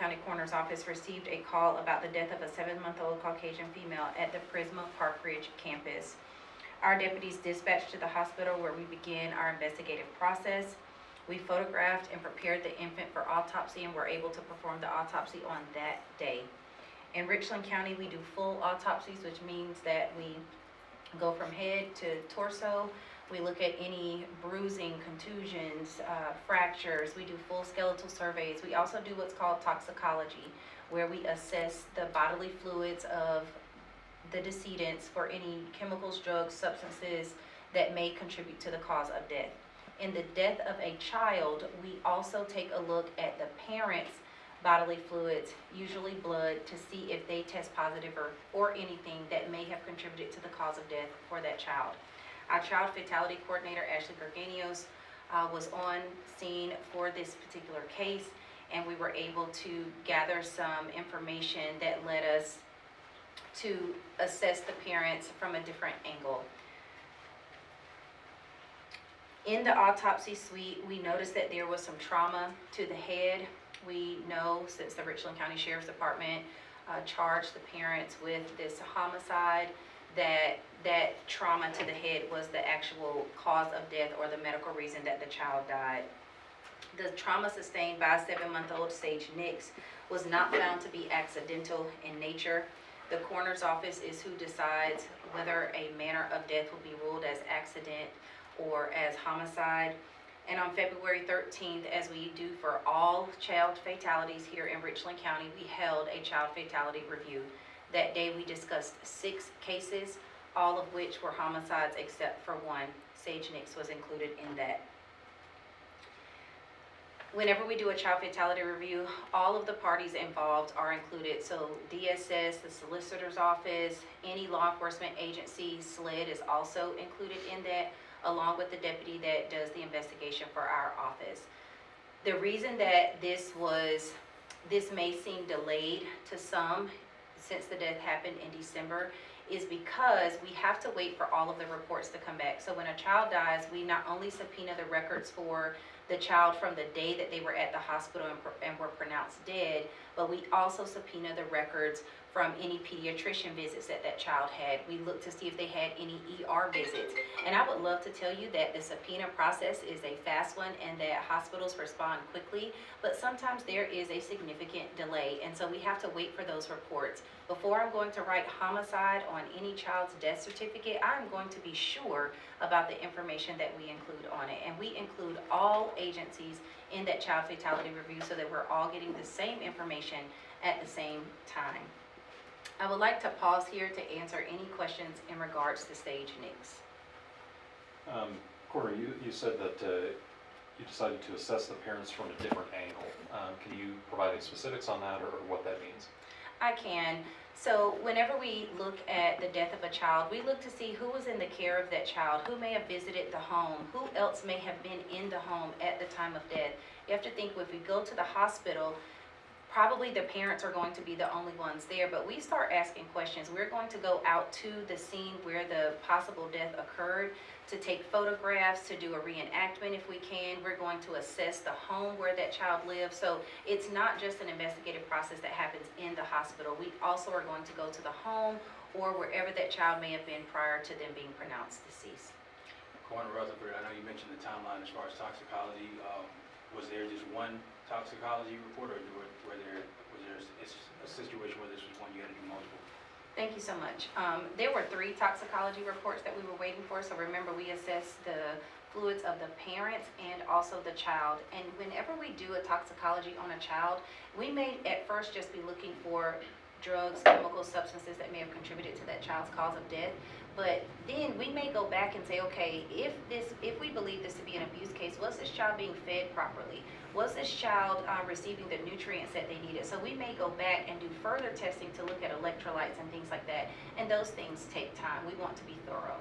County Coroner's Office received a call about the death of a 7-month-old Caucasian female at the Prisma Park Ridge campus. Our deputies dispatched to the hospital where we began our investigative process. We photographed and prepared the infant for autopsy and were able to perform the autopsy on that day. In Richland County, we do full autopsies, which means that we go from head to torso. We look at any bruising, contusions, fractures. We do full skeletal surveys. We also do what's called toxicology, where we assess the bodily fluids of the decedents for any chemicals, drugs, substances that may contribute to the cause of death. In the death of a child, we also take a look at the parents' bodily fluids, usually blood, to see if they test positive or anything that may have contributed to the cause of death for that child. Our child fatality coordinator, Ashley Gerganios, was on scene for this particular case, and we were able to gather some information that led us to assess the parents from a different angle. In the autopsy suite, we noticed that there was some trauma to the head. We know, since the Richland County Sheriff's Department charged the parents with this homicide, that trauma to the head was the actual cause of death or the medical reason that the child died. The trauma sustained by 7-month-old Sage Nix was not found to be accidental in nature. The coroner's office is who decides whether a manner of death will be ruled as accident or as homicide. And on February 13th, as we do for all child fatalities here in Richland County, we held a child fatality review. That day we discussed 6 cases, all of which were homicides except for one. Sage Nix was included in that. Whenever we do a child fatality review, all of the parties involved are included. So DSS, the solicitor's office, any law enforcement agency, SLED is also included in that, along with the deputy that does the investigation for our office. The reason that this may seem delayed to some, since the death happened in December, is because we have to wait for all of the reports to come back. So when a child dies, we not only subpoena the records for the child from the day that they were at the hospital and were pronounced dead, but we also subpoena the records from any pediatrician visits that that child had. We look to see if they had any ER visits. And I would love to tell you that the subpoena process is a fast one and that hospitals respond quickly, but sometimes there is a significant delay, and so we have to wait for those reports. Before I'm going to write homicide on any child's death certificate, I'm going to be sure about the information that we include on it. And we include all agencies in that child fatality review so that we're all getting the same information at the same time. I would like to pause here to answer any questions in regards to Sage Nix. Coroner, you said that you decided to assess the parents from a different angle. Can you provide any specifics on that or what that means? I can. So whenever we look at the death of a child, we look to see who was in the care of that child, who may have visited the home, who else may have been in the home at the time of death. You have to think, if we go to the hospital, probably the parents are going to be the only ones there, but we start asking questions. We're going to go out to the scene where the possible death occurred to take photographs, to do a reenactment if we can. We're going to assess the home where that child lives. So it's not just an investigative process that happens in the hospital. We also are going to go to the home or wherever that child may have been prior to them being pronounced deceased. Coroner Rutherford, I know you mentioned the timeline as far as toxicology. Was there just one toxicology report, or was there a situation where this was one you had to do multiple? Thank you so much. There were 3 toxicology reports that we were waiting for. So remember, we assessed the fluids of the parents and also the child. And whenever we do a toxicology on a child, we may at first just be looking for drugs, chemical substances that may have contributed to that child's cause of death. But then we may go back and say, okay, if we believe this to be an abuse case, was this child being fed properly? Was this child receiving the nutrients that they needed? So we may go back and do further testing to look at electrolytes and things like that. And those things take time. We want to be thorough.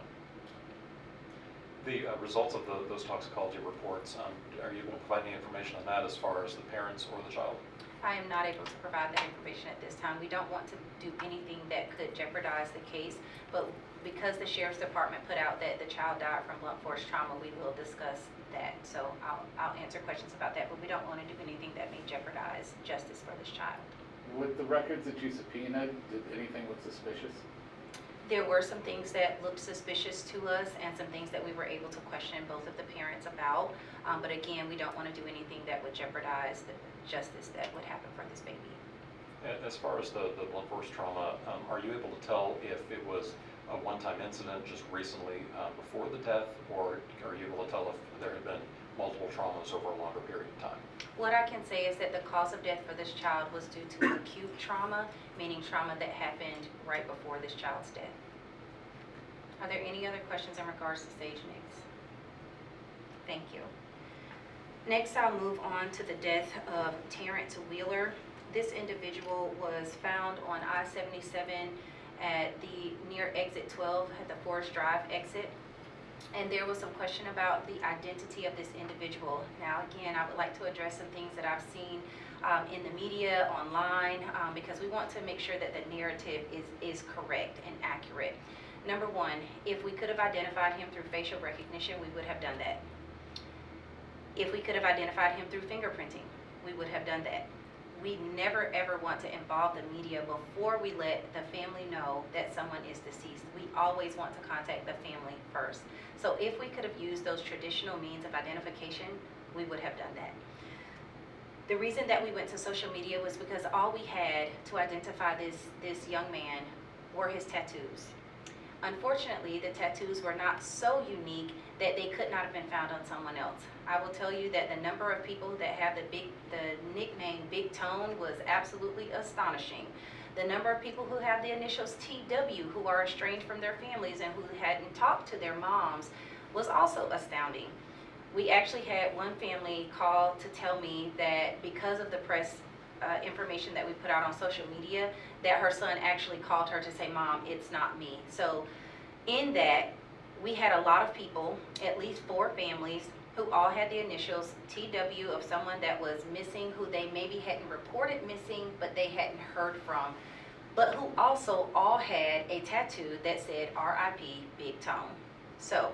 The results of those toxicology reports, are you able to provide any information on that as far as the parents or the child? I am not able to provide that information at this time. We don't want to do anything that could jeopardize the case, but because the Sheriff's Department put out that the child died from blunt force trauma, we will discuss that. So I'll answer questions about that, but we don't want to do anything that may jeopardize justice for this child. With the records that you subpoenaed, did anything look suspicious? There were some things that looked suspicious to us and some things that we were able to question both of the parents about. But again, we don't want to do anything that would jeopardize the justice that would happen for this baby. As far as the blunt force trauma, are you able to tell if it was a one-time incident just recently before the death, or are you able to tell if there had been multiple traumas over a longer period of time? What I can say is that the cause of death for this child was due to acute trauma, meaning trauma that happened right before this child's death. Are there any other questions in regards to stage NICS? Thank you. Next, I'll move on to the death of Terrance Wheeler. This individual was found on I-77 at the near exit 12 at the Forest Drive exit. And there was some question about the identity of this individual. Now, again, I would like to address some things that I've seen in the media, online, because we want to make sure that the narrative is correct and accurate. Number one, if we could have identified him through facial recognition, we would have done that. If we could have identified him through fingerprinting, we would have done that. We never ever want to involve the media before we let the family know that someone is deceased. We always want to contact the family first. So if we could have used those traditional means of identification, we would have done that. The reason that we went to social media was because all we had to identify this young man were his tattoos. Unfortunately, the tattoos were not so unique that they could not have been found on someone else. I will tell you that the number of people that have the nickname Big Tone was absolutely astonishing. The number of people who have the initials TW who are estranged from their families and who hadn't talked to their moms was also astounding. We actually had one family call to tell me that because of the press information that we put out on social media, that her son actually called her to say, "Mom, it's not me." So in that, we had a lot of people, at least 4 families, who all had the initials TW of someone that was missing, who they maybe hadn't reported missing, but they hadn't heard from, but who also all had a tattoo that said RIP Big Tone. So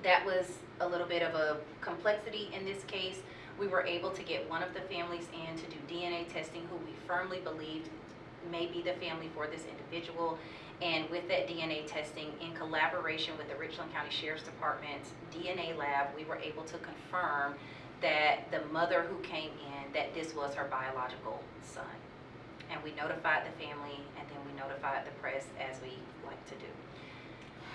that was a little bit of a complexity in this case. We were able to get one of the families in to do DNA testing, who we firmly believed may be the family for this individual. And with that DNA testing, in collaboration with the Richland County Sheriff's Department's DNA lab, we were able to confirm that the mother who came in, that this was her biological son. And we notified the family, and then we notified the press, as we like to do.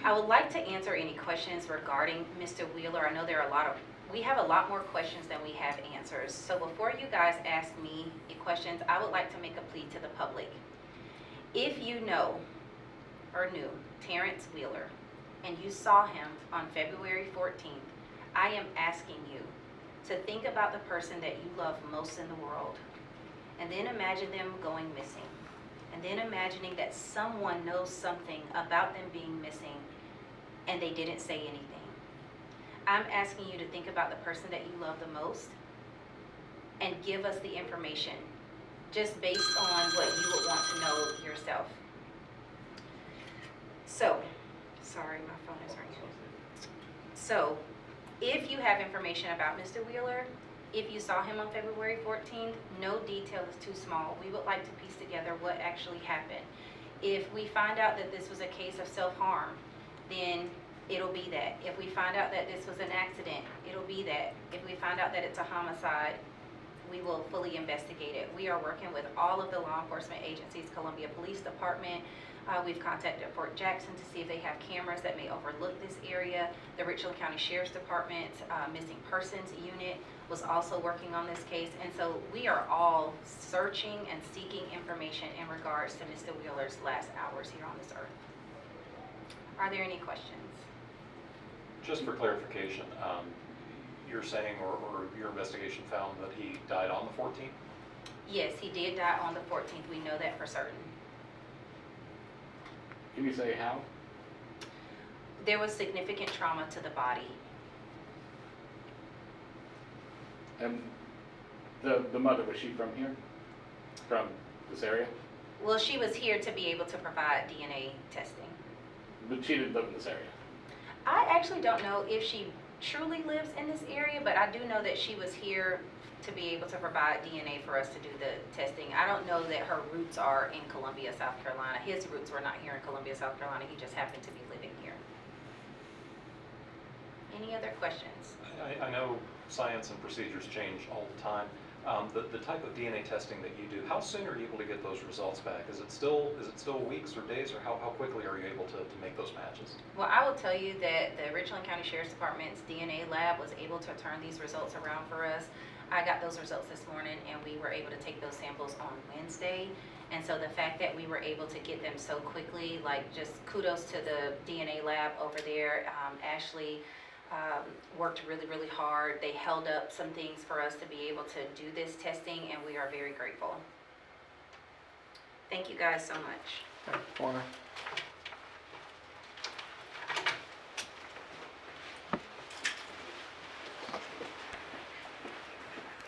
I would like to answer any questions regarding Mr. Wheeler. I know there are we have a lot more questions than we have answers. So before you guys ask me questions, I would like to make a plea to the public. If you know or knew Terrance Wheeler and you saw him on February 14th, I am asking you to think about the person that you love most in the world, and then imagine them going missing, and then imagining that someone knows something about them being missing and they didn't say anything. I'm asking you to think about the person that you love the most and give us the information just based on what you would want to know yourself. So, sorry, my phone is ringing. So, if you have information about Mr. Wheeler, if you saw him on February 14th, no detail is too small. We would like to piece together what actually happened. If we find out that this was a case of self-harm, then it'll be that. If we find out that this was an accident, it'll be that. If we find out that it's a homicide, we will fully investigate it. We are working with all of the law enforcement agencies, Columbia Police Department. We've contacted Fort Jackson to see if they have cameras that may overlook this area. The Richland County Sheriff's Department Missing Persons Unit was also working on this case. And so we are all searching and seeking information in regards to Mr. Wheeler's last hours here on this earth. Are there any questions? Just for clarification, you're saying, or your investigation found that he died on the 14th? Yes, he did die on the 14th. We know that for certain. Can you say how? There was significant trauma to the body. And the mother, was she from here? from this area? Well, she was here to be able to provide DNA testing. But she didn't live in this area. I actually don't know if she truly lives in this area, but I do know that she was here to be able to provide DNA for us to do the testing. I don't know that her roots are in Columbia, South Carolina. His roots were not here in Columbia, South Carolina. He just happened to be living here. Any other questions? I know science and procedures change all the time. The type of DNA testing that you do, how soon are you able to get those results back? Is it still weeks or days, or how quickly are you able to make those matches? Well, I will tell you that the Richland County Sheriff's Department's DNA lab was able to turn these results around for us. I got those results this morning, and we were able to take those samples on Wednesday. And so the fact that we were able to get them so quickly, like, just kudos to the DNA lab over there. Ashley worked really, really hard. They held up some things for us to be able to do this testing, and we are very grateful. Thank you guys so much. Warner.